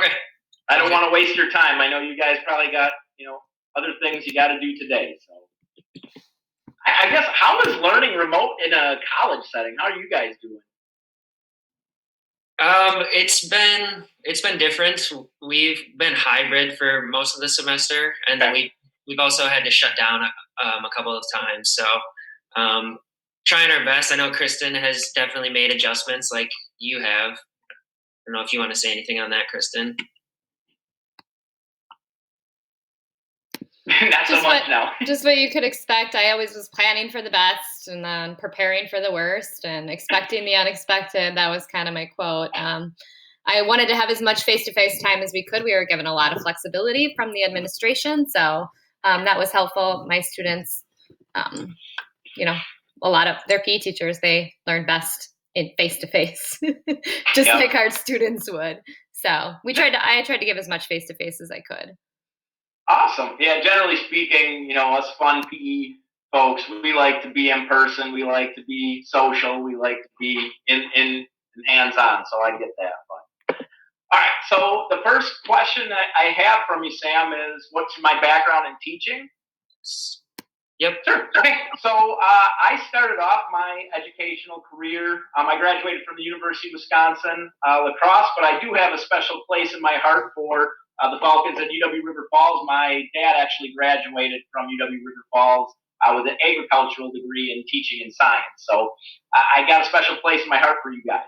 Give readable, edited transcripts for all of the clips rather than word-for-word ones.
Okay. I don't want to waste your time. I know you guys probably got, other things you got to do today. So I guess, how is learning remote in a college setting? How are you guys doing? It's been different. We've been hybrid for most of the semester, and then we've also had to shut down a couple of times. So trying our best. I know Kristen has definitely made adjustments like you have. I don't know if you want to say anything on that, Kristen. Not so much now. Just what you could expect. I always was planning for the best and then preparing for the worst and expecting the unexpected. That was kind of my quote. I wanted to have as much face-to-face time as we could. We were given a lot of flexibility from the administration, so that was helpful. My students, a lot of their PE teachers, they learn best in face-to-face, just like our students would. So I tried to give as much face-to-face as I could. Awesome. Yeah, generally speaking, us fun PE folks, we like to be in person. We like to be social. We like to be in hands-on. So I get that. But all right. So the first question that I have from you, Sam, is what's my background in teaching? Yep. Sure. Okay. So I started off my educational career. I graduated from the University of Wisconsin La Crosse, but I do have a special place in my heart for the Falcons at UW River Falls. My dad actually graduated from UW River Falls with an agricultural degree in teaching and science. So I got a special place in my heart for you guys.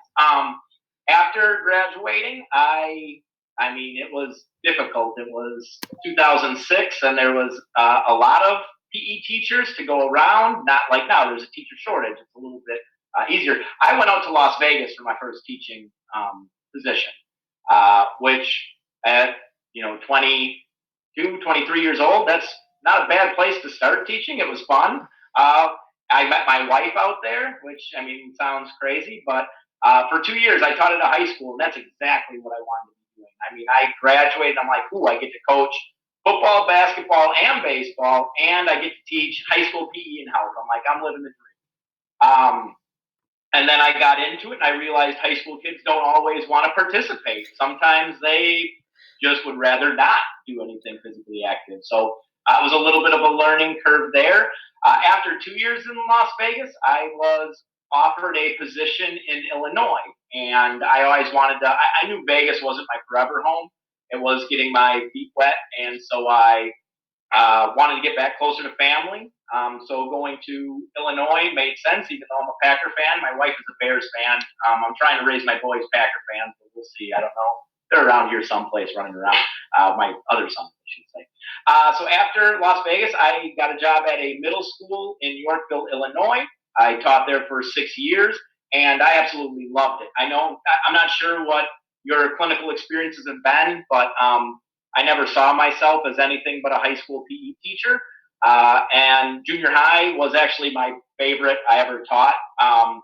After graduating, it was difficult. It was 2006, and there was a lot of PE teachers to go around. Not like now, there's a teacher shortage. It's a little bit easier. I went out to Las Vegas for my first teaching position, which at 22, 23 years old, that's not a bad place to start teaching. It was fun. I met my wife out there, which, sounds crazy, but for 2 years I taught at a high school, and that's exactly what I wanted to be doing. I graduated, I'm like, I get to coach football, basketball, and baseball, and I get to teach high school PE and health. I'm like, I'm living the dream. And then I got into it, and I realized high school kids don't always want to participate. Sometimes they just would rather not do anything physically active. So it was a little bit of a learning curve there. After 2 years in Las Vegas, I was offered a position in Illinois, and I always wanted to. I knew Vegas wasn't my forever home. It was getting my feet wet, and so I wanted to get back closer to family. So going to Illinois made sense, even though I'm a Packer fan. My wife is a Bears fan. I'm trying to raise my boys Packer fans, but we'll see. I don't know. They're around here someplace running around. My other son, I should say. So after Las Vegas, I got a job at a middle school in Yorkville, Illinois. I taught there for 6 years, and I absolutely loved it. I'm not sure what your clinical experiences have been, but I never saw myself as anything but a high school PE teacher. And junior high was actually my favorite I ever taught.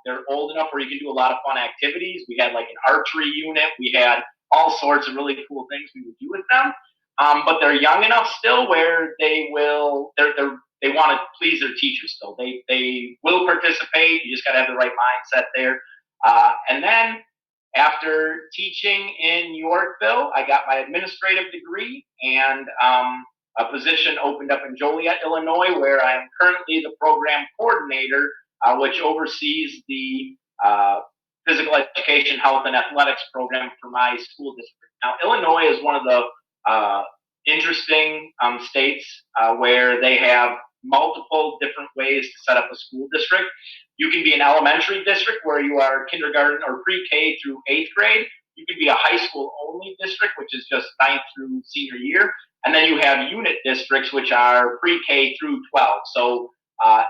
They're old enough where you can do a lot of fun activities. We had like an archery unit. We had all sorts of really cool things we would do with them. But they're young enough still where they want to please their teachers still. They will participate. You just got to have the right mindset there. And then after teaching in Yorkville, I got my administrative degree, and a position opened up in Joliet, Illinois, where I am currently the program coordinator, which oversees the physical education, health, and athletics program for my school district. Now, Illinois is one of the interesting states where they have multiple different ways to set up a school district. You can be an elementary district where you are kindergarten or pre-K through 8th grade. You can be a high school only district, which is just 9th through senior year. And then you have unit districts, which are pre-K through 12. So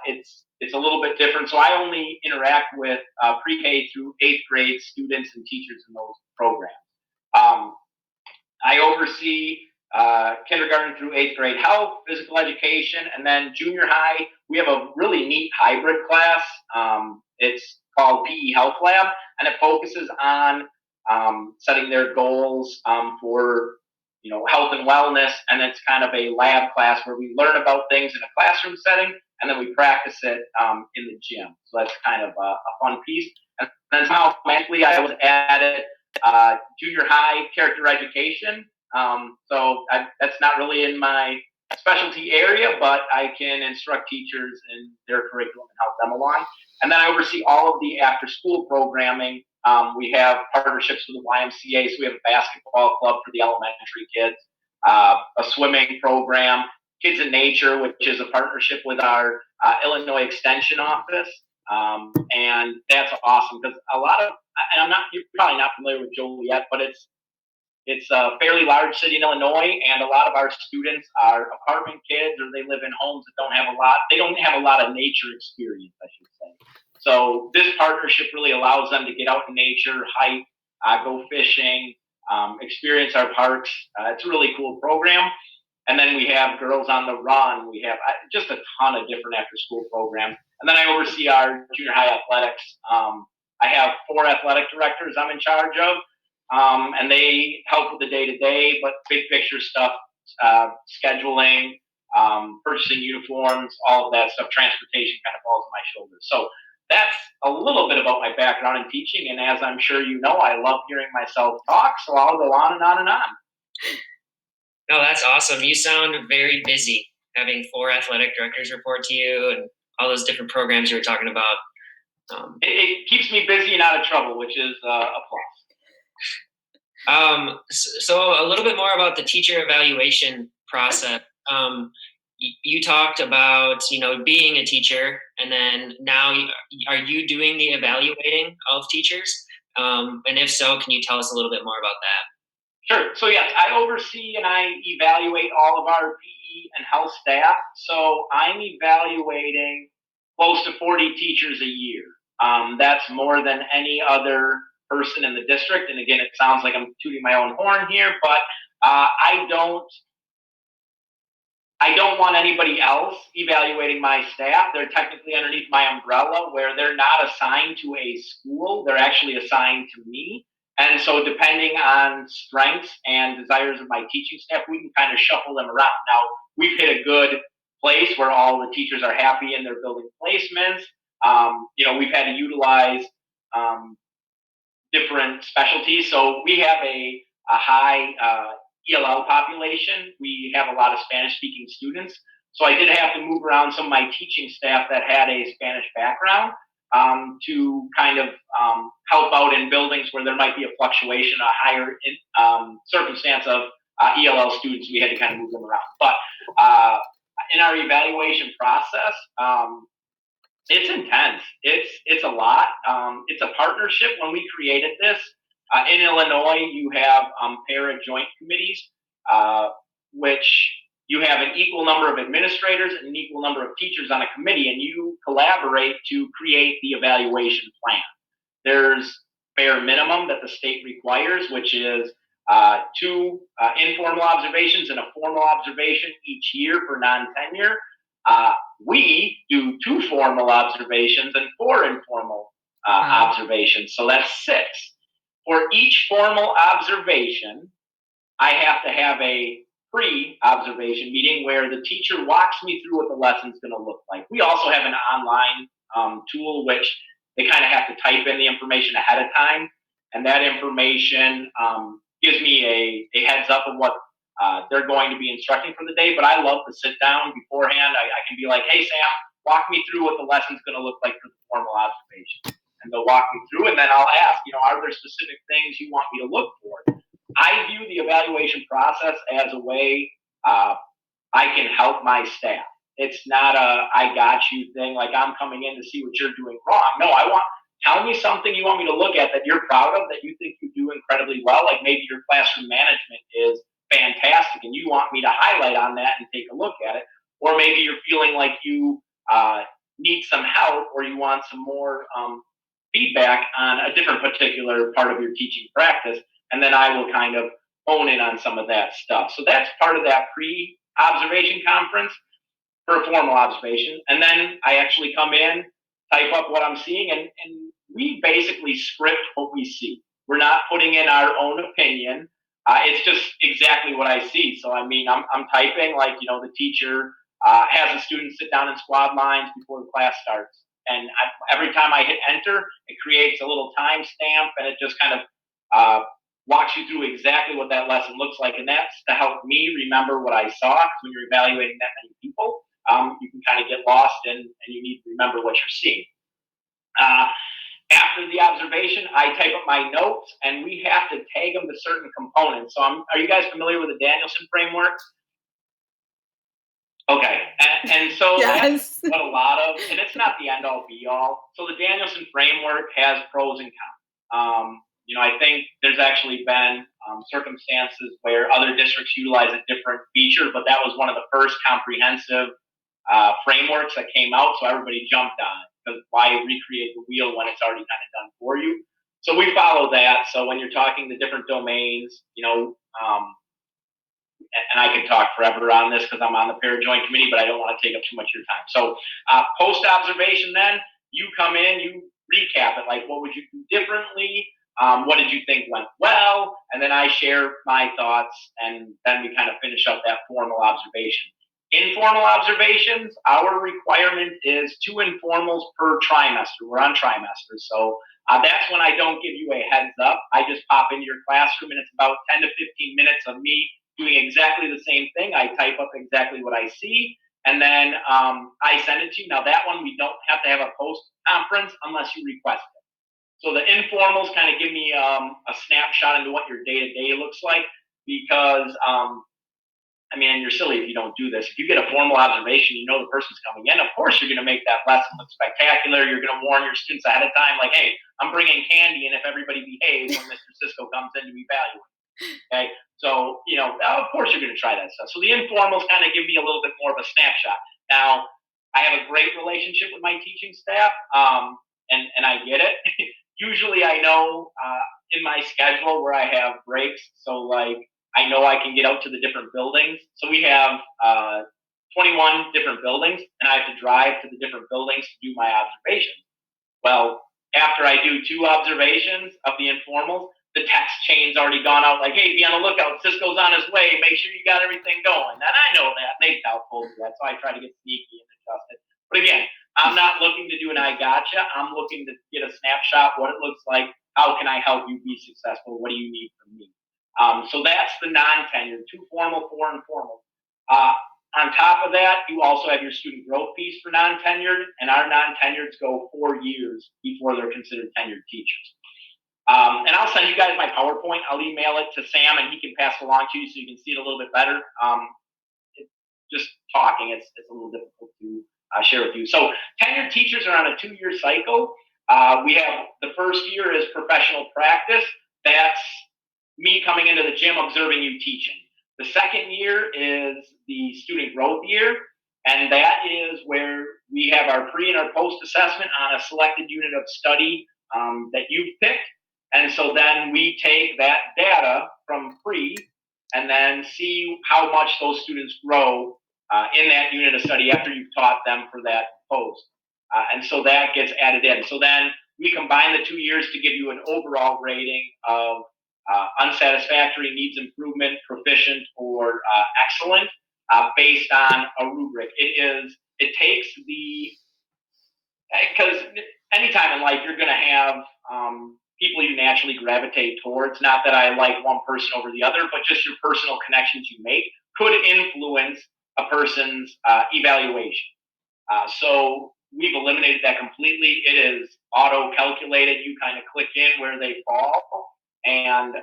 it's a little bit different. So I only interact with pre-K through 8th grade students and teachers in those programs. I oversee kindergarten through 8th grade health, physical education, and then junior high, we have a really neat hybrid class. It's called PE Health Lab, and it focuses on setting their goals for health and wellness, and it's kind of a lab class where we learn about things in a classroom setting, and then we practice it in the gym. So that's kind of a fun piece. And then somehow magically I was added junior high character education. That's not really in my specialty area, but I can instruct teachers in their curriculum and help them along. And then I oversee all of the after-school programming. We have partnerships with the YMCA, so we have a basketball club for the elementary kids, a swimming program, Kids in Nature, which is a partnership with our Illinois Extension Office. And that's awesome because you're probably not familiar with Joliet, but it's a fairly large city in Illinois, and a lot of our students are apartment kids, or they live in homes that they don't have a lot of nature experience, I should say. So this partnership really allows them to get out in nature, hike, go fishing, experience our parks. It's a really cool program. And then we have Girls on the Run. We have just a ton of different after-school programs. And then I oversee our junior high athletics. I have 4 athletic directors I'm in charge of. And they help with the day-to-day, but big picture stuff, scheduling, purchasing uniforms, all of that stuff, transportation kind of falls on my shoulders. So that's a little bit about my background in teaching. And as I'm sure you know, I love hearing myself talk, so I'll go on and on and on. No, that's awesome. You sound very busy, having 4 athletic directors report to you and all those different programs you were talking about. It keeps me busy and out of trouble, which is a plus. So a little bit more about the teacher evaluation process. You talked about, being a teacher, and then now are you doing the evaluating of teachers? And if so, can you tell us a little bit more about that? Sure. So yes, I oversee and I evaluate all of our PE and health staff. So I'm evaluating close to 40 teachers a year. That's more than any other person in the district. And again, it sounds like I'm tooting my own horn here, but I don't want anybody else evaluating my staff. They're technically underneath my umbrella, where they're not assigned to a school. They're actually assigned to me. And so depending on strengths and desires of my teaching staff, we can kind of shuffle them around. Now, we've hit a good place where all the teachers are happy in their building placements. We've had to utilize different specialties. So we have a high ELL population. We have a lot of Spanish-speaking students. So I did have to move around some of my teaching staff that had a Spanish background to kind of help out in buildings where there might be a fluctuation, a higher circumstance of ELL students. We had to kind of move them around. But in our evaluation process, it's intense. It's a lot. It's a partnership. When we created this, in Illinois, you have para joint committees, which you have an equal number of administrators and an equal number of teachers on a committee, and you collaborate to create the evaluation plan. There's bare minimum that the state requires, which is 2 informal observations and a formal observation each year for non-tenure. We do 2 formal observations and 4 informal observations, so that's 6. For each formal observation, I have to have a pre-observation meeting where the teacher walks me through what the lesson's going to look like. We also have an online tool which they kind of have to type in the information ahead of time, and that information gives me a heads up of what they're going to be instructing for the day. But I love to sit down beforehand. I can be like, hey, Sam, walk me through what the lesson's going to look like for the formal observation. And they'll walk me through, and then I'll ask, are there specific things you want me to look for? I view the evaluation process as a way I can help my staff. It's not a I got you thing, like I'm coming in to see what you're doing wrong. No, tell me something you want me to look at that you're proud of, that you think you do incredibly well, like maybe your classroom management is fantastic and you want me to highlight on that and take a look at it. Or maybe you're feeling like you need some help, or you want some more feedback on a different particular part of your teaching practice, and then I will kind of hone in on some of that stuff. So that's part of that pre-observation conference for a formal observation. And then I actually come in, type up what I'm seeing, and we basically script what we see. We're not putting in our own opinion. It's just exactly what I see. So, I'm typing like, the teacher has a student sit down in squad lines before the class starts. And every time I hit enter, it creates a little timestamp, and it just kind of walks you through exactly what that lesson looks like. And that's to help me remember what I saw. Because when you're evaluating that many people, you can kind of get lost and you need to remember what you're seeing. After the observation, I type up my notes, and we have to tag them to certain components. So, are you guys familiar with the Danielson framework? Okay, and so yes. That's what a lot of, and it's not the end all be all. So the Danielson framework has pros and cons. I think there's actually been circumstances where other districts utilize a different feature, but that was one of the first comprehensive frameworks that came out, so everybody jumped on it. Because why recreate the wheel when it's already kind of done for you? So we follow that. So when you're talking the different domains, and I could talk forever on this because I'm on the para-joint committee, but I don't want to take up too much of your time. So post-observation then, you come in, you recap it, like what would you do differently? What did you think went well? And then I share my thoughts, and then we kind of finish up that formal observation. Informal observations, our requirement is 2 informals per trimester. We're on trimesters, so that's when I don't give you a heads up. I just pop into your classroom, and it's about 10 to 15 minutes of me doing exactly the same thing. I type up exactly what I see, and then I send it to you. Now, that one, we don't have to have a post-conference unless you request it. So the informals kind of give me a snapshot into what your day-to-day looks like, because and you're silly if you don't do this. If you get a formal observation, you know the person's coming in, of course you're going to make that lesson look spectacular. You're going to warn your students ahead of time, like, hey, I'm bringing candy, and if everybody behaves when Mr. Sischo comes in to evaluate. Okay, so, of course you're going to try that stuff. So the informals kind of give me a little bit more of a snapshot. Now, I have a great relationship with my teaching staff, and I get it. Usually I know in my schedule where I have breaks, so like, I know I can get out to the different buildings. So we have 21 different buildings, and I have to drive to the different buildings to do my observations. Well, after I do 2 observations of the informals, the text chain's already gone out like, hey, be on the lookout. Sischo's on his way. Make sure you got everything going. And I know that. They told me that, so I try to get sneaky and adjust it. But again, I'm not looking to do an I gotcha. I'm looking to get a snapshot, what it looks like. How can I help you be successful? What do you need from me? So that's the non-tenured, 2 formal, 4 informal. On top of that, you also have your student growth piece for non-tenured, and our non-tenureds go 4 years before they're considered tenured teachers. And I'll send you guys my PowerPoint. I'll email it to Sam, and he can pass it along to you so you can see it a little bit better. Just talking, it's a little difficult to share with you. So tenured teachers are on a 2-year cycle. We have the first year is professional practice. That's me coming into the gym, observing you teaching. The second year is the student growth year, and that is where we have our pre and our post assessment on a selected unit of study that you've picked. And so then we take that data from pre and then see how much those students grow in that unit of study after you've taught them for that post. And so that gets added in. So then we combine the 2 years to give you an overall rating of unsatisfactory, needs improvement, proficient, or excellent based on a rubric. It takes because anytime in life you're going to have people you naturally gravitate towards. Not that I like one person over the other, but just your personal connections you make could influence a person's evaluation. So we've eliminated that completely. It is auto-calculated. You kind of click in where they fall, and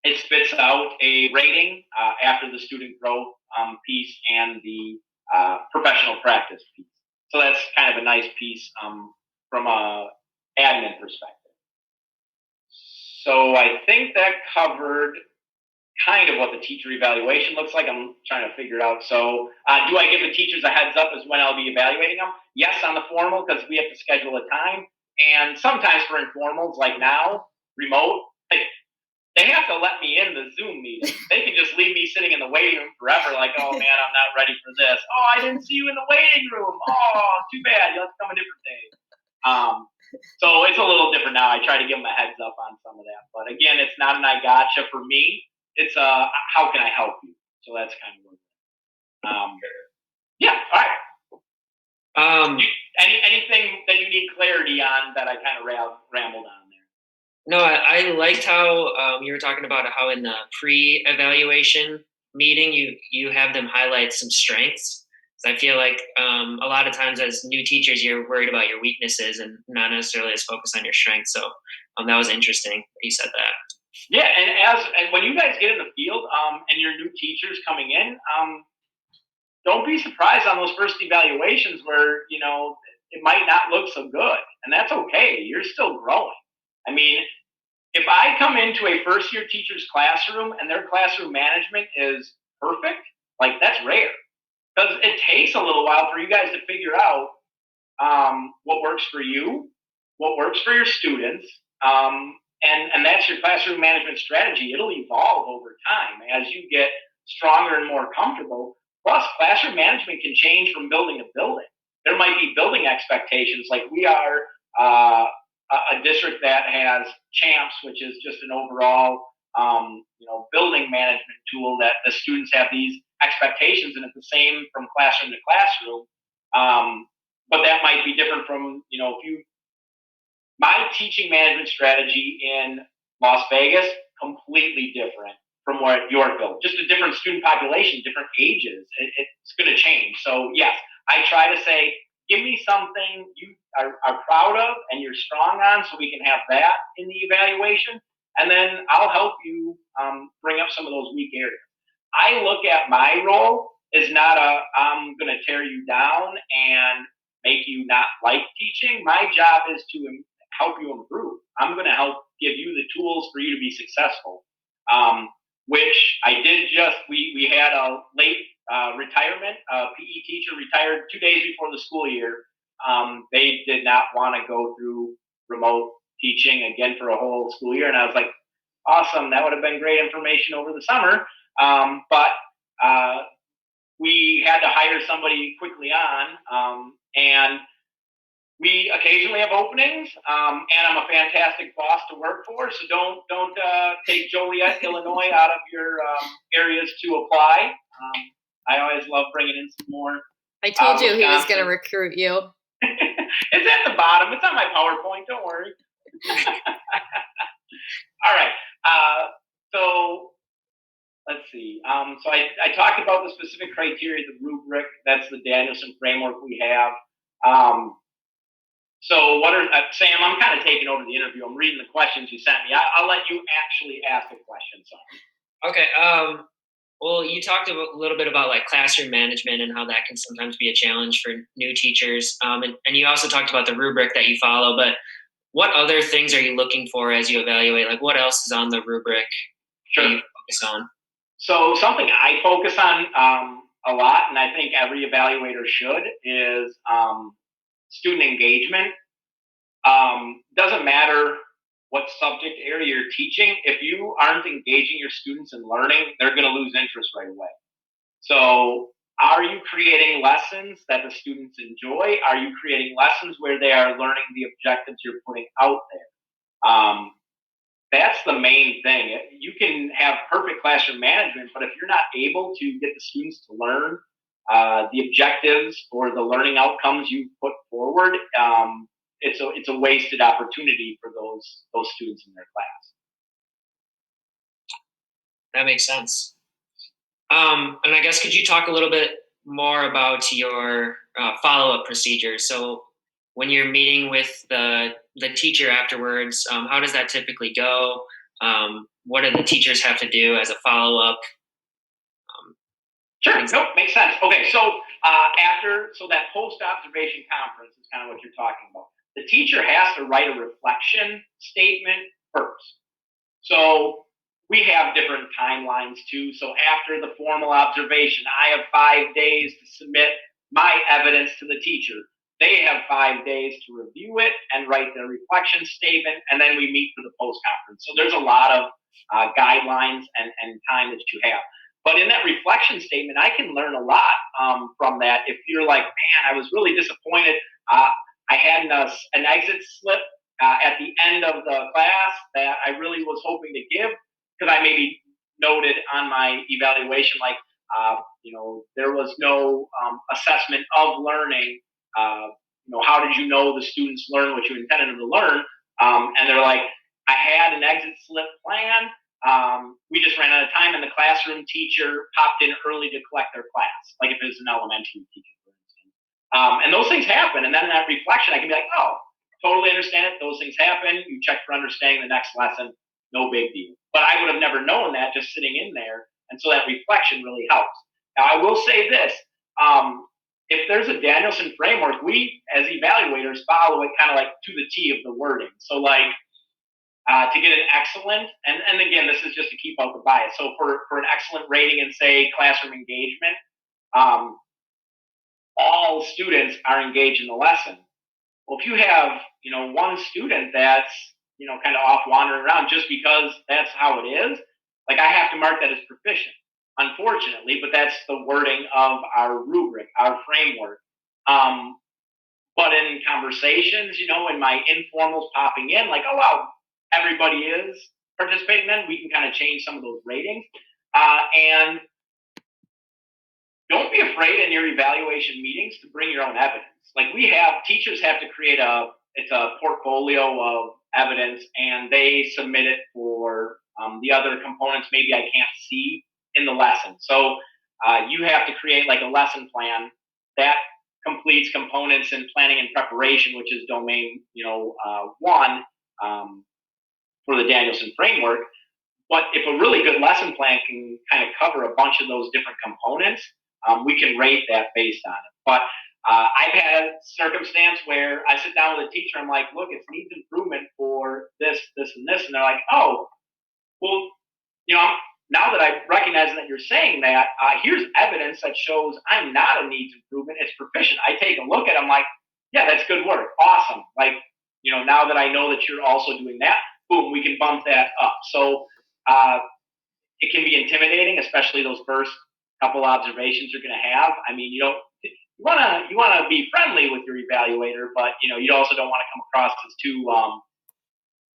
it spits out a rating after the student growth piece and the professional practice piece. So that's kind of a nice piece from a admin perspective. So I think that covered kind of what the teacher evaluation looks like. I'm trying to figure it out. So do I give the teachers a heads up as when I'll be evaluating them? Yes, on the formal, because we have to schedule a time. And sometimes for informals, like now, remote, they have to let me in the Zoom meeting. They can just leave me sitting in the waiting room forever, like, oh man, I'm not ready for this. Oh, I didn't see you in the waiting room. Oh, too bad. You'll have to come a different day. So it's a little different now. I try to give them a heads up on some of that. But again, it's not an I gotcha for me. It's how can I help you? So that's kind of what yeah, all right. Anything that you need clarity on that I kind of rambled on there? No, I liked how you were talking about how in the pre-evaluation meeting you have them highlight some strengths. So I feel like a lot of times as new teachers you're worried about your weaknesses and not necessarily as focused on your strengths. So that was interesting that you said that. Yeah, and when you guys get in the field, and your new teachers coming in, don't be surprised on those first evaluations where it might not look so good, and that's okay. You're still growing. I mean, if I come into a first year teacher's classroom and their classroom management is perfect, like that's rare because it takes a little while for you guys to figure out what works for you, what works for your students, and that's your classroom management strategy. It'll evolve over time as you get stronger and more comfortable. Plus, classroom management can change from building to building. There might be building expectations, like we are a district that has Champs, which is just an overall building management tool that the students have these expectations, and it's the same from classroom to classroom. But that might be different from if you my teaching management strategy in Las Vegas completely different from where at Yorkville. Just a different student population, different ages. It's going to change. So yes, I try to say, give me something you are proud of and you're strong on, so we can have that in the evaluation, and then I'll help you bring up some of those weak areas. I look at my role as not I'm going to tear you down and make you not like teaching. My job is to help you improve. I'm going to help give you the tools for you to be successful. Which I did we had a late retirement. A PE teacher retired 2 days before the school year. They did not want to go through remote teaching again for a whole school year. And I was like, awesome, that would have been great information over the summer. But we had to hire somebody quickly on, and we occasionally have openings, and I'm a fantastic boss to work for. So don't take Joliet, Illinois, out of your areas to apply. I always love bringing in some more. I told you he was going to recruit you. It's at the bottom. It's on my PowerPoint. Don't worry. All right. So let's see. So I talked about the specific criteria, the rubric. That's the Danielson framework we have. So what are Sam? I'm kind of taking over the interview. I'm reading the questions you sent me. I'll let you actually ask a question. So. Okay. Well, you talked a little bit about like classroom management and how that can sometimes be a challenge for new teachers. And you also talked about the rubric that you follow. But what other things are you looking for as you evaluate? Like what else is on the rubric that you focus on? So something I focus on a lot, and I think every evaluator should, is student engagement. Doesn't matter what subject area you're teaching. If you aren't engaging your students in learning, they're going to lose interest right away. So are you creating lessons that the students enjoy? Are you creating lessons where they are learning the objectives you're putting out there? That's the main thing. You can have perfect classroom management, but if you're not able to get the students to learn the objectives or the learning outcomes you put forward, it's a wasted opportunity for those students in their class. That makes sense. And I guess could you talk a little bit more about your follow-up procedures? So when you're meeting with the teacher afterwards, how does that typically go? What do the teachers have to do as a follow-up? Sure, nope, makes sense. Okay, so that post-observation conference is kind of what you're talking about. The teacher has to write a reflection statement first. So we have different timelines too. So after the formal observation, I have 5 days to submit my evidence to the teacher. They have 5 days to review it and write their reflection statement, and then we meet for the post-conference. So there's a lot of guidelines and time that you have. But in that reflection statement, I can learn a lot from that. If you're like, man, I was really disappointed. I had an exit slip at the end of the class that I really was hoping to give, because I maybe noted on my evaluation, like, there was no assessment of learning. How did you know the students learn what you intended them to learn? And they're like, I had an exit slip plan. We just ran out of time, and the classroom teacher popped in early to collect their class, like if it was an elementary teacher, for instance. And those things happen, and then in that reflection, I can be like, oh, totally understand it. Those things happen. You check for understanding the next lesson, no big deal. But I would have never known that just sitting in there, and so that reflection really helps. Now, I will say this. If there's a Danielson framework, we as evaluators follow it kind of like to the T of the wording. So like to get an excellent, and again, this is just to keep out the bias. So for an excellent rating in say classroom engagement, all students are engaged in the lesson. Well, if you have, one student that's, kind of off wandering around just because that's how it is, like I have to mark that as proficient, unfortunately, but that's the wording of our rubric, our framework. But in conversations, in my informals popping in, like, oh, wow, everybody is participating, then we can kind of change some of those ratings. And don't be afraid in your evaluation meetings to bring your own evidence. Like teachers have to create it's a portfolio of evidence, and they submit it for the other components maybe I can't see in the lesson. So you have to create like a lesson plan that completes components in planning and preparation, which is domain, 1 for the Danielson framework. But if a really good lesson plan can kind of cover a bunch of those different components, we can rate that based on it. But I've had a circumstance where I sit down with a teacher, I'm like, look, it needs improvement for this, this, and this. And they're like, oh, well, now that I recognize that you're saying that, here's evidence that shows I'm not a needs improvement, it's proficient. I take a look at it, I'm like, yeah, that's good work. Awesome. Like, now that I know that you're also doing that, boom, we can bump that up. So it can be intimidating, especially those first couple observations you're going to have. I mean, you want to be friendly with your evaluator, but you also don't want to come across as too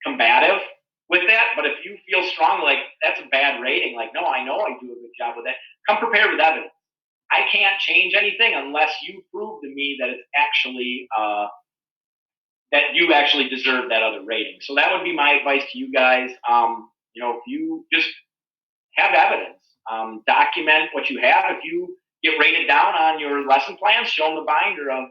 combative with that. But if you feel strong, like that's a bad rating, like no, I know I do a good job with that. Come prepared with evidence. I can't change anything unless you prove to me that it's actually that you actually deserve that other rating. So that would be my advice to you guys. If you just have evidence, document what you have. If you get rated down on your lesson plans, show them the binder of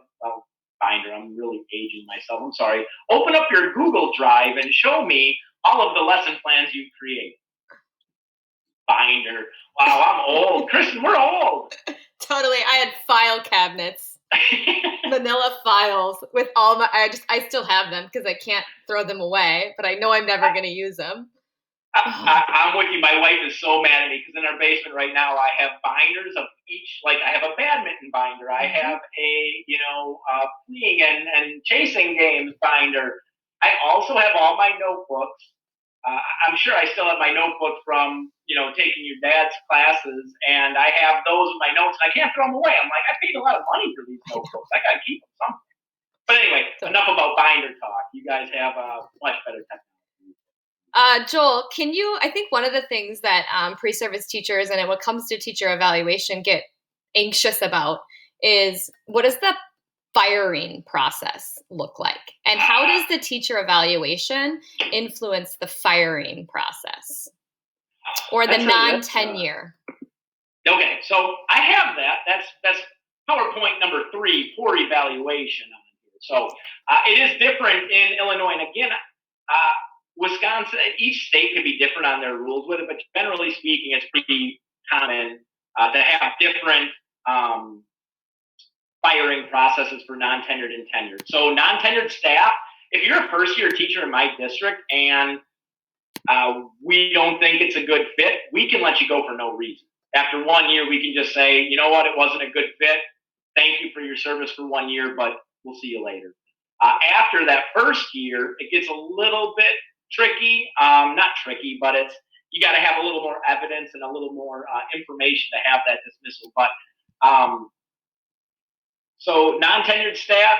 binder. I'm really aging myself. I'm sorry. Open up your Google Drive and show me all of the lesson plans you create. Binder. Wow, I'm old. Kristen, we're old. Totally. I had file cabinets, manila files with all my, I still have them because I can't throw them away, but I know I'm never going to use them. I'm with you. My wife is so mad at me because in our basement right now, I have binders of each. Like I have a badminton binder, I have a fleeing and chasing games binder. I also have all my notebooks. I'm sure I still have my notebook from taking your dad's classes, and I have those in my notes. And I can't throw them away. I'm like, I paid a lot of money for these notebooks. I got to keep them something. But anyway, enough about binder talk. You guys have a much better technology. Joel, I think one of the things that pre-service teachers and when it comes to teacher evaluation get anxious about is what does the firing process look like? And how does the teacher evaluation influence the firing process or the non-tenure? Okay, so I have that. That's PowerPoint number 3 for evaluation. So it is different in Illinois. And again, Wisconsin, each state could be different on their rules with it, but generally speaking, it's pretty common to have different firing processes for non-tenured and tenured. So non-tenured staff, if you're a first-year teacher in my district and we don't think it's a good fit, we can let you go for no reason. After 1 year, we can just say, you know what, it wasn't a good fit. Thank you for your service for 1 year, but we'll see you later. After that first year, it gets a little bit tricky. Not tricky, but you got to have a little more evidence and a little more information to have that dismissal. But so non-tenured staff,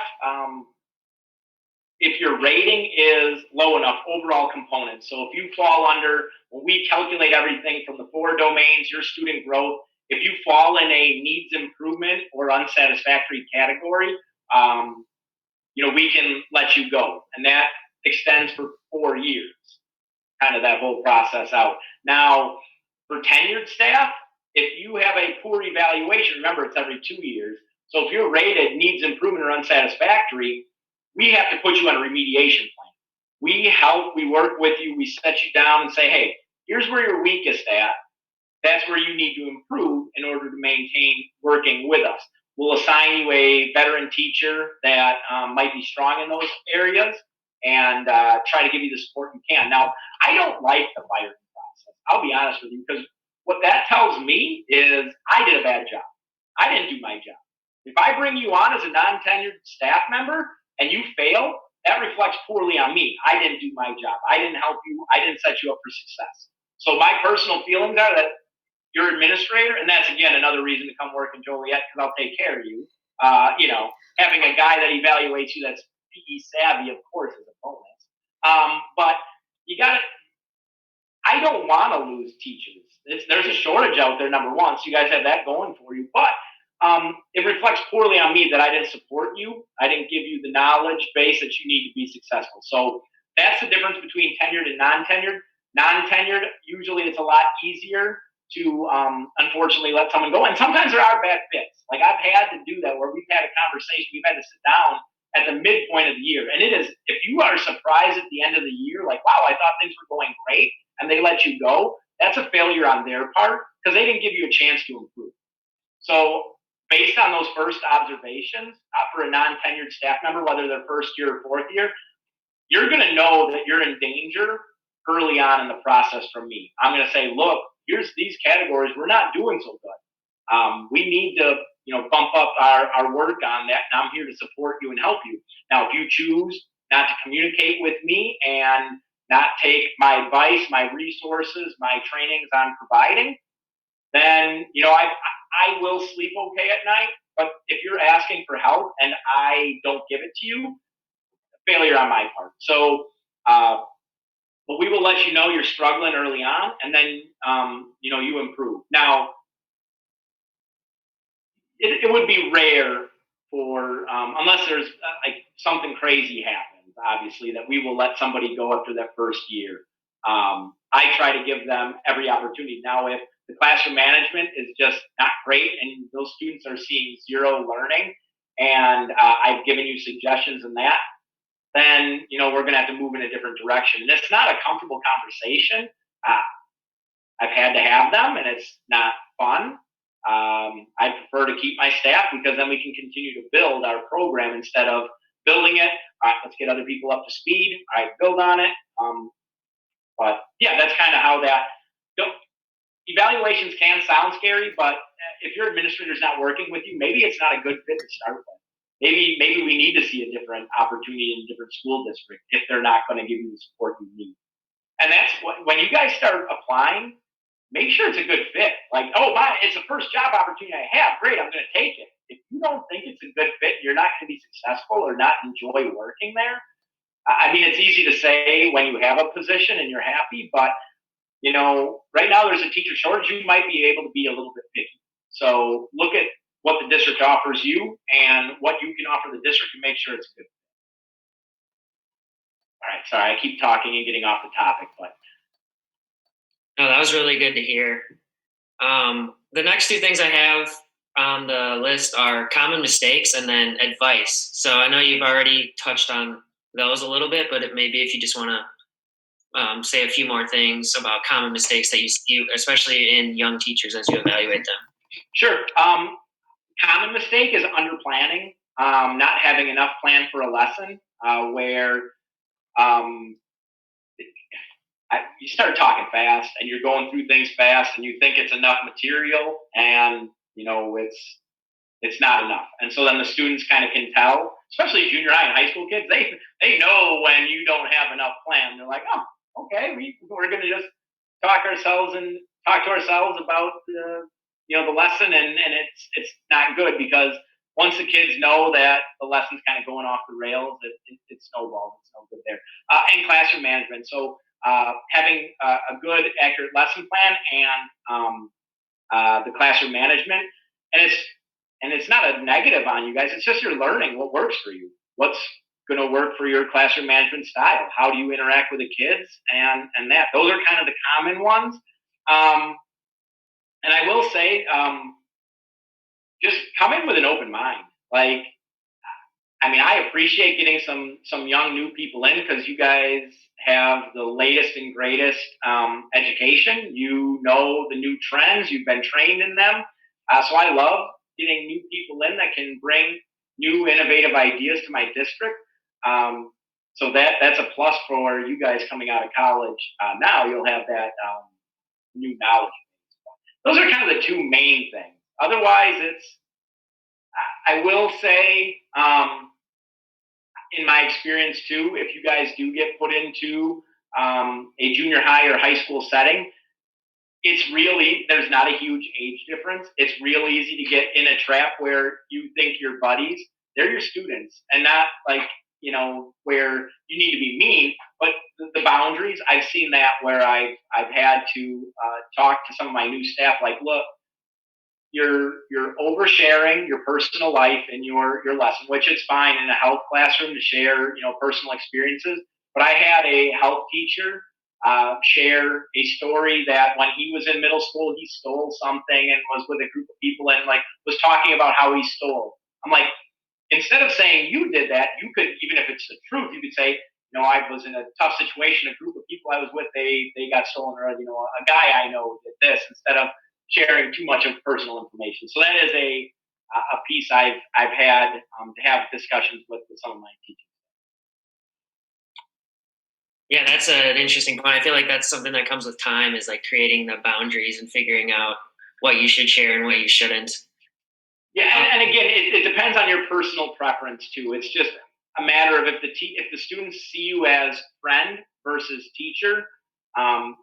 if your rating is low enough, overall components. So if you fall under, when we calculate everything from the 4 domains, your student growth, if you fall in a needs improvement or unsatisfactory category, we can let you go. And that extends for 4 years. kind of that whole process out. Now, for tenured staff, if you have a poor evaluation, remember it's every 2 years. So if you're rated needs improvement or unsatisfactory, we have to put you on a remediation plan. We help, we work with you, we set you down and say, hey, here's where you're weakest at. That's where you need to improve in order to maintain working with us. We'll assign you a veteran teacher that might be strong in those areas and try to give you the support you can. Now, I don't like the firing process. I'll be honest with you, because what that tells me is I did a bad job. I didn't do my job. If I bring you on as a non-tenured staff member and you fail, that reflects poorly on me. I didn't do my job. I didn't help you. I didn't set you up for success. So my personal feelings are that your administrator, and that's again another reason to come work in Joliet, because I'll take care of you. Having a guy that evaluates you that's PE savvy, of course, is a bonus. But you got to. I don't want to lose teachers. There's a shortage out there, number one, so you guys have that going for you. But it reflects poorly on me that I didn't support you. I didn't give you the knowledge base that you need to be successful. So that's the difference between tenured and non-tenured. Non-tenured, usually it's a lot easier to unfortunately let someone go. And sometimes there are bad fits. Like I've had to do that where we've had a conversation, we've had to sit down at the midpoint of the year. And it is, if you are surprised at the end of the year, like, wow, I thought things were going great, and they let you go, that's a failure on their part because they didn't give you a chance to improve. So based on those first observations, for a non-tenured staff member, whether they're first year or fourth year, you're going to know that you're in danger early on in the process from me. I'm going to say, look, here's these categories. We're not doing so good. We need to, bump up our work on that. And I'm here to support you and help you. Now, if you choose not to communicate with me and not take my advice, my resources, my trainings I'm providing, then, I will sleep okay at night. But if you're asking for help and I don't give it to you, failure on my part. So, but we will let you know you're struggling early on, and then you improve. Now, it would be rare for unless there's like something crazy happens, obviously, that we will let somebody go after that first year. I try to give them every opportunity. Now, if the classroom management is just not great and those students are seeing zero learning, and I've given you suggestions in that, then we're going to have to move in a different direction. And it's not a comfortable conversation. I've had to have them, and it's not fun. I prefer to keep my staff because then we can continue to build our program instead of building it. All right, let's get other people up to speed. All right, build on it. But yeah, that's kind of how that. Evaluations can sound scary, but if your administrator's not working with you, maybe it's not a good fit to start with. Maybe we need to see a different opportunity in a different school district if they're not going to give you the support you need. And that's when you guys start applying, make sure it's a good fit. Like, it's the first job opportunity I have. Great, I'm going to take it. If you don't think it's a good fit, you're not going to be successful or not enjoy working there. I mean, it's easy to say when you have a position and you're happy, but right now there's a teacher shortage. You might be able to be a little bit picky. So look at what the district offers you and what you can offer the district and make sure it's good. All right, sorry, I keep talking and getting off the topic, but. No, that was really good to hear. The next two things I have on the list are common mistakes and then advice. So I know you've already touched on those a little bit, but maybe if you just want to say a few more things about common mistakes that you see, especially in young teachers as you evaluate them. Sure. Common mistake is under planning, not having enough plan for a lesson where you start talking fast and you're going through things fast and you think it's enough material and it's not enough. And so then the students kind of can tell, especially junior high and high school kids, they know when you don't have enough plan. They're like, oh, okay, we're going to just talk to ourselves about the lesson, and it's not good because once the kids know that the lesson's kind of going off the rails, it snowballs. It's no good there. And classroom management. So having a good, accurate lesson plan and the classroom management, and it's not a negative on you guys. It's just you're learning what works for you. What's going to work for your classroom management style? How do you interact with the kids? And that, those are kind of the common ones. And I will say, just come in with an open mind. Like, I mean, I appreciate getting some young new people in because you guys have the latest and greatest education. You know the new trends. You've been trained in them. So I love getting new people in that can bring new innovative ideas to my district. So that's a plus for you guys coming out of college. Now you'll have that new knowledge. Those are kind of the two main things. Otherwise, I will say, in my experience too, if you guys do get put into a junior high or high school setting, there's not a huge age difference. It's real easy to get in a trap where you think your buddies, they're your students, and not like, where you need to be mean, but the boundaries. I've seen that where I've had to talk to some of my new staff, like, look, you're oversharing your personal life in your lesson, which is fine in a health classroom to share, personal experiences. But I had a health teacher share a story that when he was in middle school, he stole something and was with a group of people and like was talking about how he stole. I'm like, instead of saying you did that, you could, even if it's the truth, you could say, I was in a tough situation. A group of people I was with, they got stolen, or a guy I know did this. Instead of sharing too much of personal information. So that is a piece I've had to have discussions with some of my teachers. Yeah, that's an interesting point. I feel like that's something that comes with time, is like creating the boundaries and figuring out what you should share and what you shouldn't. Yeah, and again, it depends on your personal preference too. It's just a matter of if the students see you as friend versus teacher.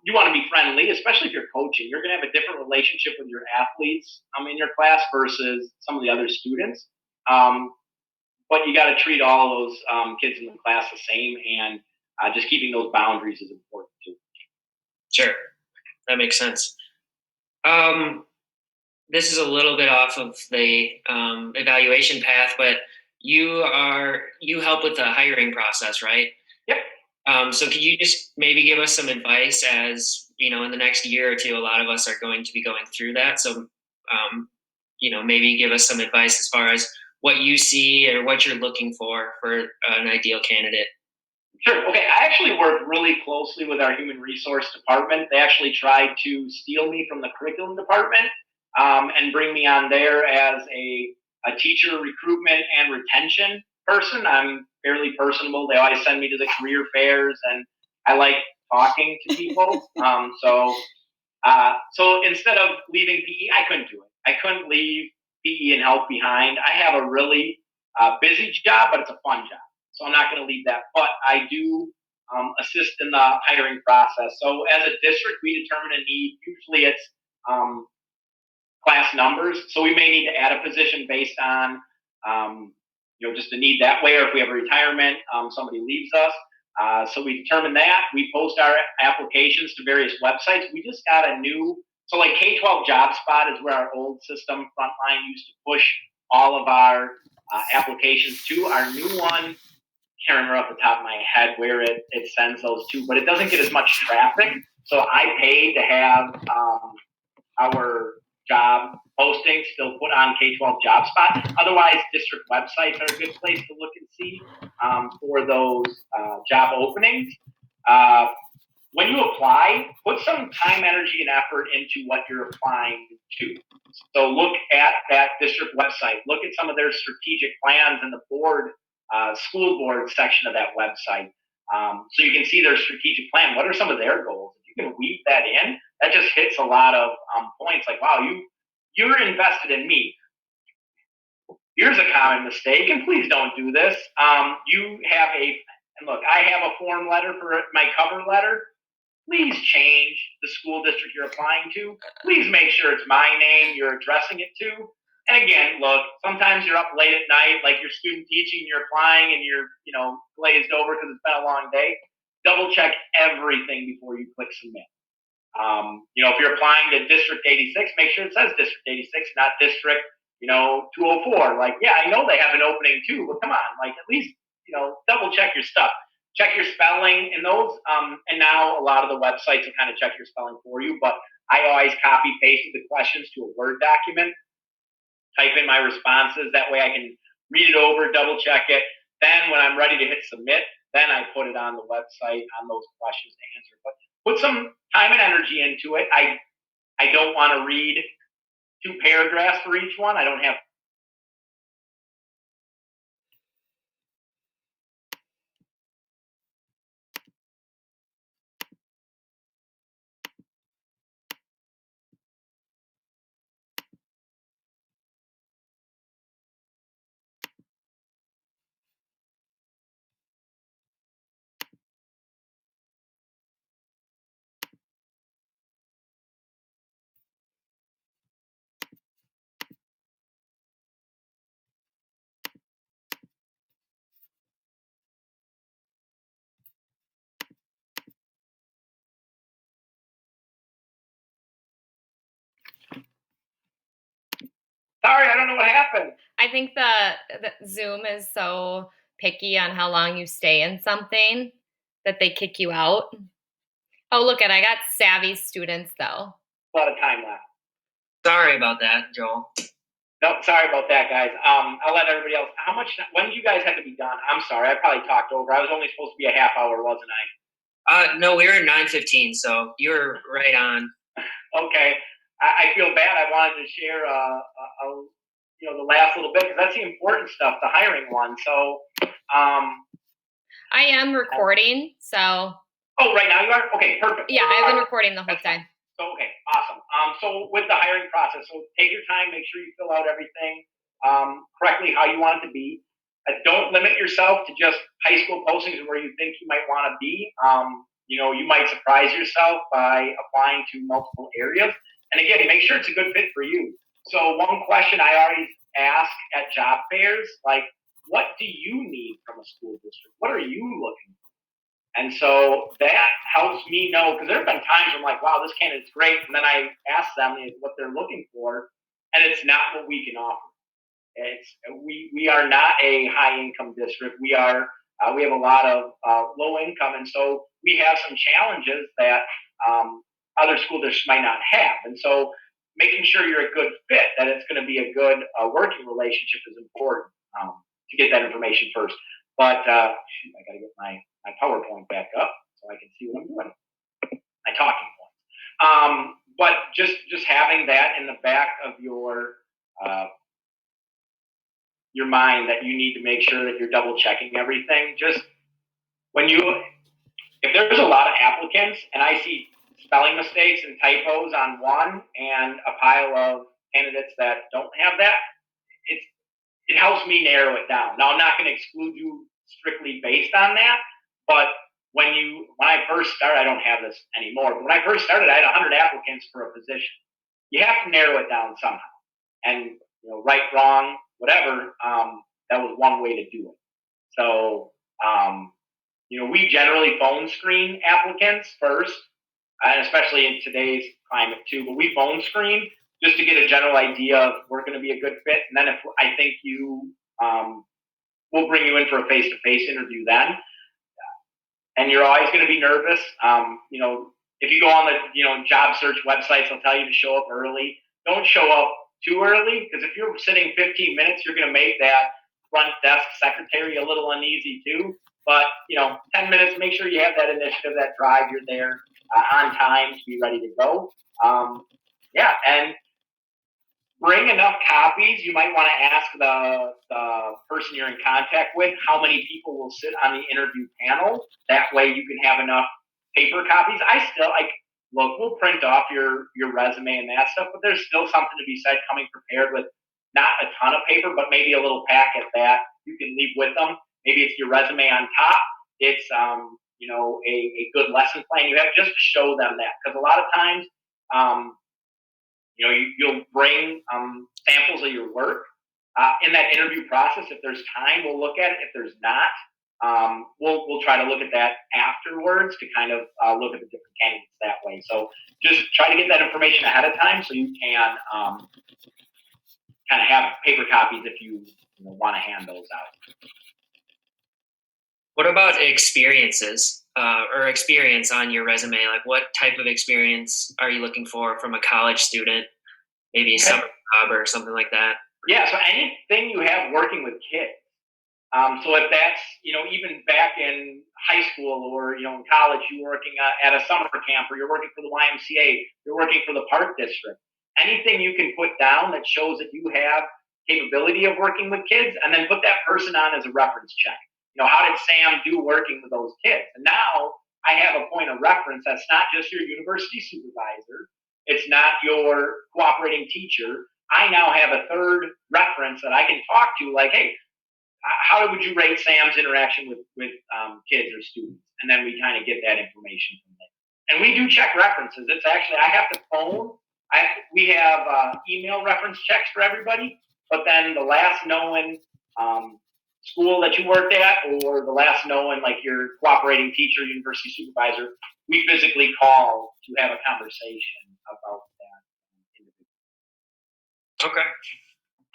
You want to be friendly, especially if you're coaching. You're going to have a different relationship with your athletes in your class versus some of the other students. But you got to treat all of those kids in the class the same, and just keeping those boundaries is important too. Sure, that makes sense. This is a little bit off of the evaluation path, but you help with the hiring process, right? Yep. So could you just maybe give us some advice, as in the next year or two, a lot of us are going to be going through that. So, maybe give us some advice as far as what you see or what you're looking for an ideal candidate. Sure. Okay. I actually work really closely with our human resource department. They actually tried to steal me from the curriculum department and bring me on there as a teacher recruitment and retention person. I'm fairly personable. They always send me to the career fairs, and I like talking to people. So instead of leaving PE, I couldn't do it. I couldn't leave PE and health behind. I have a really busy job, but it's a fun job. So I'm not going to leave that. But I do assist in the hiring process. So as a district, we determine a need. Usually it's class numbers. So we may need to add a position based on, just the need that way, or if we have a retirement, somebody leaves us. So we determine that. We post our applications to various websites. We just got a new, so like K-12 Job Spot is where our old system, Frontline, used to push all of our applications to. Our new one, can't remember off the top of my head where it sends those to, but it doesn't get as much traffic. So I paid to have our job postings still put on K-12 Job Spot. Otherwise, district websites are a good place to look and see for those job openings. When you apply, put some time, energy, and effort into what you're applying to. So look at that district website. Look at some of their strategic plans in the school board section of that website. So you can see their strategic plan. What are some of their goals? If you can weave that in, that just hits a lot of points. Like, wow, you're invested in me. Here's a common mistake, and please don't do this. And look, I have a form letter for my cover letter. Please change the school district you're applying to. Please make sure it's my name you're addressing it to. And again, look, sometimes you're up late at night, like you're student teaching, you're applying, and you're, glazed over because it's been a long day. Double check everything before you click submit. If you're applying to District 86, make sure it says District 86, not District, 204. Like, yeah, I know they have an opening too, but come on, like at least double check your stuff. Check your spelling and those. And now a lot of the websites will kind of check your spelling for you, but I always copy pasted the questions to a Word document, type in my responses. That way I can read it over, double check it. Then when I'm ready to hit submit, then I put it on the website on those questions to answer. But put some time and energy into it. I don't want to read 2 paragraphs for each one. I don't have. Sorry, I don't know what happened. I think the Zoom is so picky on how long you stay in something that they kick you out. Oh, look I got savvy students though. A lot of time left. Sorry about that, Joel. No, sorry about that, guys. I'll let everybody else. When did you guys have to be done? I'm sorry, I probably talked over. I was only supposed to be a half hour, wasn't I? No, we were at 9:15, so you were right on. Okay, I feel bad. I wanted to share, the last little bit because that's the important stuff, the hiring one. So, I am recording, so. Oh, right now you are? Okay, perfect. Yeah, I've been recording the whole time. So, okay, awesome. So with the hiring process, so take your time, make sure you fill out everything correctly how you want it to be. Don't limit yourself to just high school postings where you think you might want to be. You might surprise yourself by applying to multiple areas. And again, make sure it's a good fit for you. So one question I always ask at job fairs, like, what do you need from a school district? What are you looking for? And so that helps me know, because there have been times where I'm like, wow, this candidate's great. And then I ask them what they're looking for, and it's not what we can offer. We are not a high income district. We have a lot of low income, and so we have some challenges that other school districts might not have. And so making sure you're a good fit, that it's going to be a good working relationship is important to get that information first. But I got to get my PowerPoint back up so I can see what I'm doing. My talking points. But just having that in the back of your mind that you need to make sure that you're double checking everything. Just if there's a lot of applicants and I see spelling mistakes and typos on one and a pile of candidates that don't have that, it helps me narrow it down. Now, I'm not going to exclude you strictly based on that, but when I first started, I don't have this anymore, but when I first started, I had 100 applicants for a position. You have to narrow it down somehow. And, right, wrong, whatever, that was one way to do it. So, we generally phone screen applicants first, and especially in today's climate too, but we phone screen just to get a general idea of we're going to be a good fit. And then if I think we'll bring you in for a face-to-face interview then. And you're always going to be nervous. If you go on the, job search websites, they'll tell you to show up early. Don't show up too early, because if you're sitting 15 minutes, you're going to make that front desk secretary a little uneasy too. But, 10 minutes, make sure you have that initiative, that drive, you're there on time to be ready to go. And bring enough copies. You might want to ask the person you're in contact with how many people will sit on the interview panel. That way you can have enough paper copies. We'll print off your resume and that stuff, but there's still something to be said coming prepared with not a ton of paper, but maybe a little packet that you can leave with them. Maybe it's your resume on top. It's, a good lesson plan you have, just to show them that. Because a lot of times, you'll bring samples of your work in that interview process. If there's time, we'll look at it. If there's not, we'll try to look at that afterwards to kind of look at the different candidates that way. So just try to get that information ahead of time so you can kind of have paper copies if you want to hand those out. What about experiences or experience on your resume? Like, what type of experience are you looking for from a college student? Maybe a Okay. summer job or something like that. Yeah, so anything you have working with kids. So if that's, even back in high school or, in college, you're working at a summer camp or you're working for the YMCA, you're working for the park district, anything you can put down that shows that you have capability of working with kids, and then put that person on as a reference check. How did Sam do working with those kids? And now I have a point of reference that's not just your university supervisor, it's not your cooperating teacher. I now have a third reference that I can talk to, like, hey, how would you rate Sam's interaction with kids or students? And then we kind of get that information from there. And we do check references. It's actually, I have to phone. We have email reference checks for everybody, but then the last known school that you worked at, or the last known, like, your cooperating teacher, university supervisor, we physically call to have a conversation about that. Okay.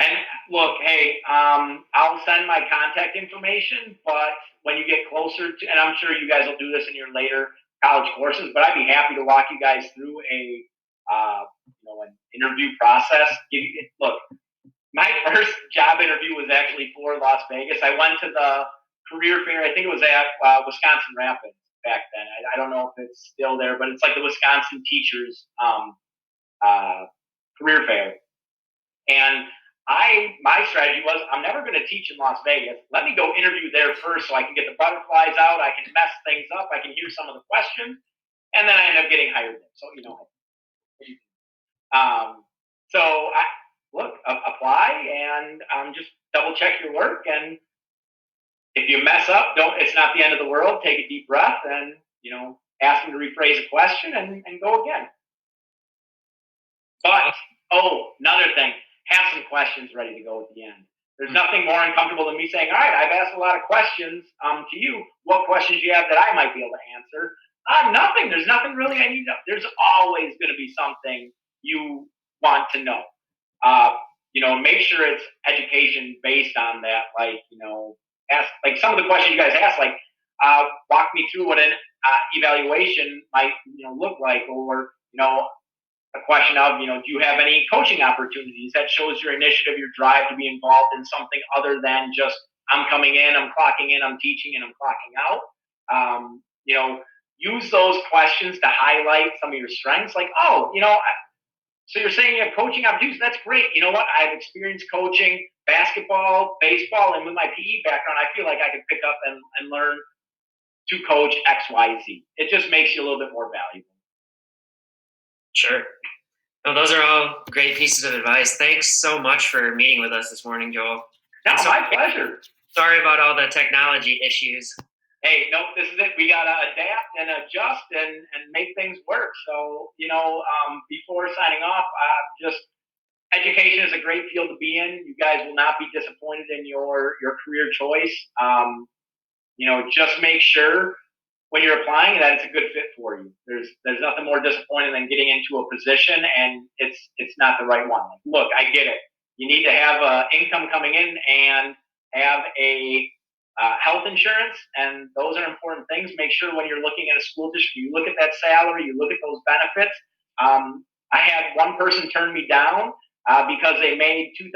And look, hey, I'll send my contact information, but when you get closer to, and I'm sure you guys will do this in your later college courses, but I'd be happy to walk you guys through an interview process. Look, my first job interview was actually for Las Vegas. I went to the career fair. I think it was at Wisconsin Rapids back then. I don't know if it's still there, but it's like the Wisconsin Teachers career fair. And my strategy was, I'm never going to teach in Las Vegas. Let me go interview there first so I can get the butterflies out. I can mess things up. I can hear some of the questions. And then I end up getting hired there. So, apply and just double check your work. And if you mess up, it's not the end of the world. Take a deep breath and, ask them to rephrase a question and go again. But, another thing. Have some questions ready to go at the end. There's nothing more uncomfortable than me saying, all right, I've asked a lot of questions to you. What questions do you have that I might be able to answer? Nothing. There's nothing really I need to know. There's always going to be something you want to know. Make sure it's education based on that. Ask, like, some of the questions you guys ask, like, walk me through what an evaluation might, look like, or, a question of, do you have any coaching opportunities? That shows your initiative, your drive to be involved in something other than just, I'm coming in, I'm clocking in, I'm teaching, and I'm clocking out. Use those questions to highlight some of your strengths. Like, so you're saying you have coaching opportunities? That's great. You know what? I've experienced coaching basketball, baseball, and with my PE background, I feel like I could pick up and learn to coach X, Y, Z. It just makes you a little bit more valuable. Sure. Well, those are all great pieces of advice. Thanks so much for meeting with us this morning, Joel. No, my pleasure. Sorry about all the technology issues. Hey, no, this is it. We got to adapt and adjust and make things work. So, before signing off, just education is a great field to be in. You guys will not be disappointed in your career choice. Just make sure when you're applying that it's a good fit for you. There's nothing more disappointing than getting into a position and it's not the right one. Look, I get it. You need to have income coming in and have a health insurance, and those are important things. Make sure when you're looking at a school district, you look at that salary, you look at those benefits. I had one person turn me down because they made $2,000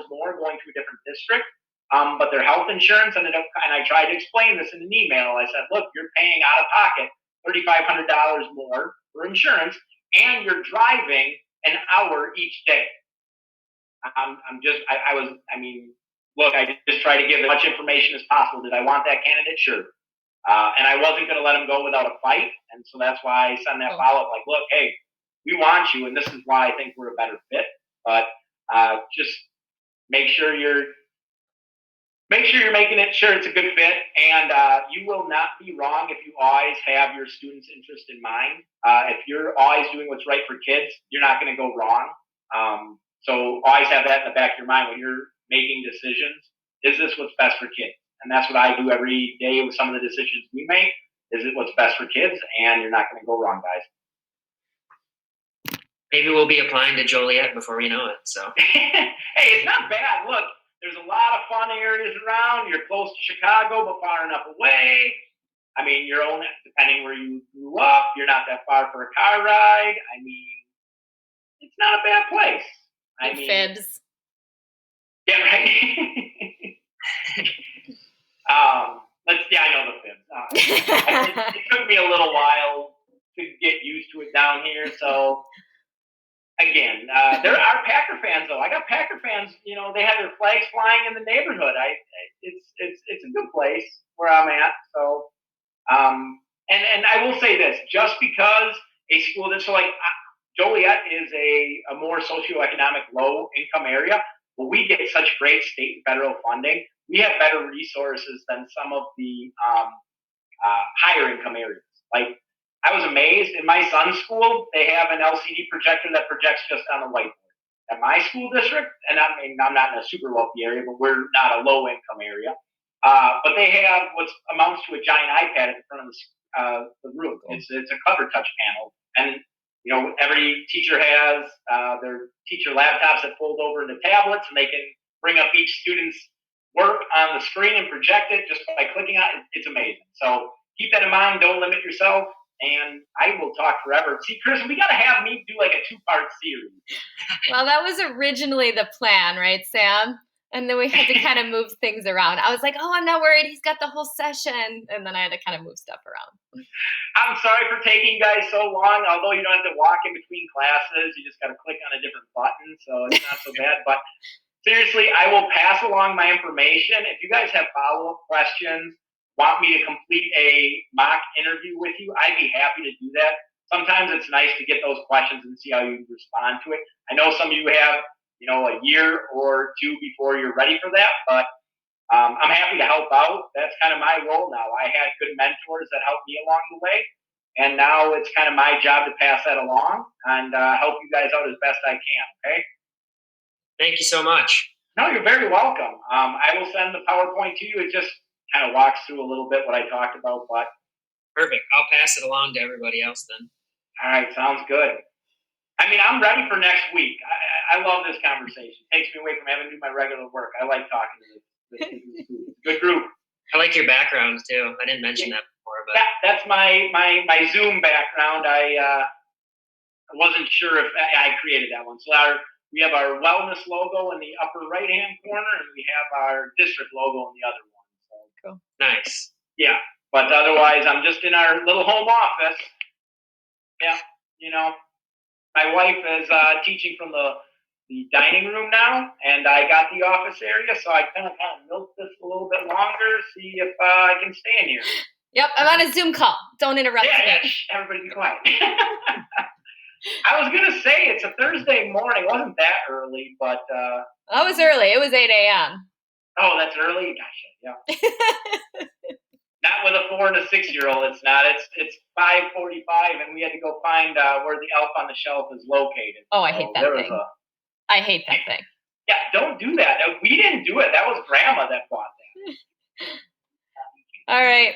more going to a different district. But their health insurance ended up, and I tried to explain this in an email. I said, look, you're paying out of pocket $3,500 more for insurance, and you're driving an hour each day. Look, I just try to give as much information as possible. Did I want that candidate? Sure. And I wasn't going to let him go without a fight. And so that's why I send that follow-up, like, look, hey, we want you, and this is why I think we're a better fit. But just make sure you're making it sure it's a good fit, and you will not be wrong if you always have your students' interest in mind. If you're always doing what's right for kids, you're not going to go wrong. So always have that in the back of your mind when you're making decisions. Is this what's best for kids? And that's what I do every day with some of the decisions we make. Is it what's best for kids? And you're not going to go wrong, guys. Maybe we'll be applying to Joliet before we know it. So hey, it's not bad. Look, there's a lot of fun areas around. You're close to Chicago, but far enough away. I mean, your own, depending where you grew up, you're not that far for a car ride. I mean, it's not a bad place. I mean, Fibs. Yeah, right. I know the fibs. It took me a little while to get used to it down here. So again, there are Packer fans though. I got Packer fans. You know, they have their flags flying in the neighborhood. It's a good place where I'm at. So, and I will say this: just because a school that's so like Joliet is a more socioeconomic low income area, but we get such great state and federal funding. We have better resources than some of the higher income areas. Like, I was amazed in my son's school, they have an LCD projector that projects just on the whiteboard. At my school district, and I mean, I'm not in a super wealthy area, but we're not a low income area. But they have what amounts to a giant iPad at the front of the room. It's a cover touch panel, and you know, every teacher has their teacher laptops that fold over into tablets, and they can bring up each student's work on the screen and project it just by clicking on it. It's amazing. So keep that in mind. Don't limit yourself. And I will talk forever. See, Chris, we got to have me do like a 2-part series. Well, that was originally the plan, right, Sam? And then we had to kind of move things around. I was like, oh, I'm not worried. He's got the whole session. And then I had to kind of move stuff around. I'm sorry for taking you guys so long. Although you don't have to walk in between classes, you just got to click on a different button. So it's not so bad. But seriously, I will pass along my information. If you guys have follow-up questions, want me to complete a mock interview with you, I'd be happy to do that. Sometimes it's nice to get those questions and see how you respond to it. I know some of you have, you know, a year or two before you're ready for that, but I'm happy to help out. That's kind of my role now. I had good mentors that helped me along the way, and now it's kind of my job to pass that along and help you guys out as best I can, okay? Thank you so much. No, you're very welcome. I will send the PowerPoint to you. It just kind of walks through a little bit what I talked about, but perfect. I'll pass it along to everybody else then. All right, sounds good. I mean, I'm ready for next week. I love this conversation. It takes me away from having to do my regular work. I like talking to this group. Good group. I like your background too. I didn't mention that before, but that's my Zoom background. I wasn't sure if I created that one. So we have our wellness logo in the upper right-hand corner, and we have our district logo in the other one. So cool. Nice. Yeah, but otherwise, I'm just in our little home office. Yeah, you know, my wife is teaching from the dining room now, and I got the office area, so I kind of milked this a little bit longer, see if I can stay in here. Yep, I'm on a Zoom call. Don't interrupt me. Yeah, everybody be quiet. I was going to say it's a Thursday morning. It wasn't that early, but... That was early. It was 8 a.m. Oh, that's early? Gotcha, yeah. Not with a 4 and a 6-year-old, it's not. It's 5:45, and we had to go find where the elf on the shelf is located. Oh, I hate that thing. I hate that thing. Yeah, don't do that. We didn't do it. That was Grandma that bought that. All right.